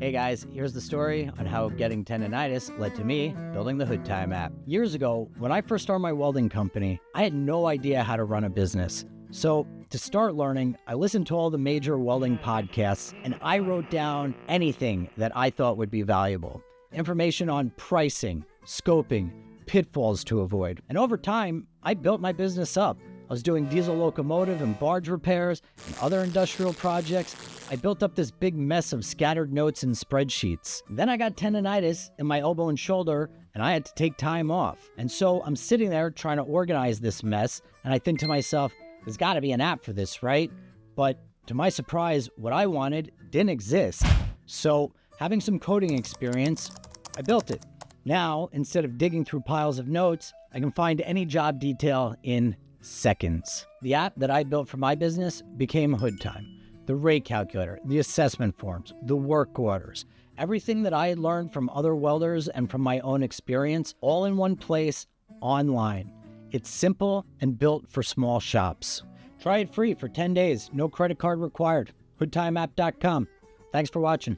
Hey guys, here's the story on how getting tendonitis led to me building the Hood Time app. Years ago, when I first started my welding company, I had no idea how to run a business. So to start learning, I listened to all the major welding podcasts and I wrote down anything that I thought would be valuable. Information on pricing, scoping, pitfalls to avoid. And over time, I built my business up. I was doing diesel locomotive and barge repairs and other industrial projects. I built up this big mess of scattered notes and spreadsheets. Then I got tendonitis in my elbow and shoulder, and I had to take time off. And so I'm sitting there trying to organize this mess, and I think to myself, there's got to be an app for this, right? But to my surprise, what I wanted didn't exist. So having some coding experience, I built it. Now, instead of digging through piles of notes, I can find any job detail in seconds. The app that I built for my business became Hood Time. The rate calculator, the assessment forms, the work orders, everything that I had learned from other welders and from my own experience, all in one place, online. It's simple and built for small shops. Try it free for 10 days, no credit card required. HoodTimeapp.com. Thanks for watching.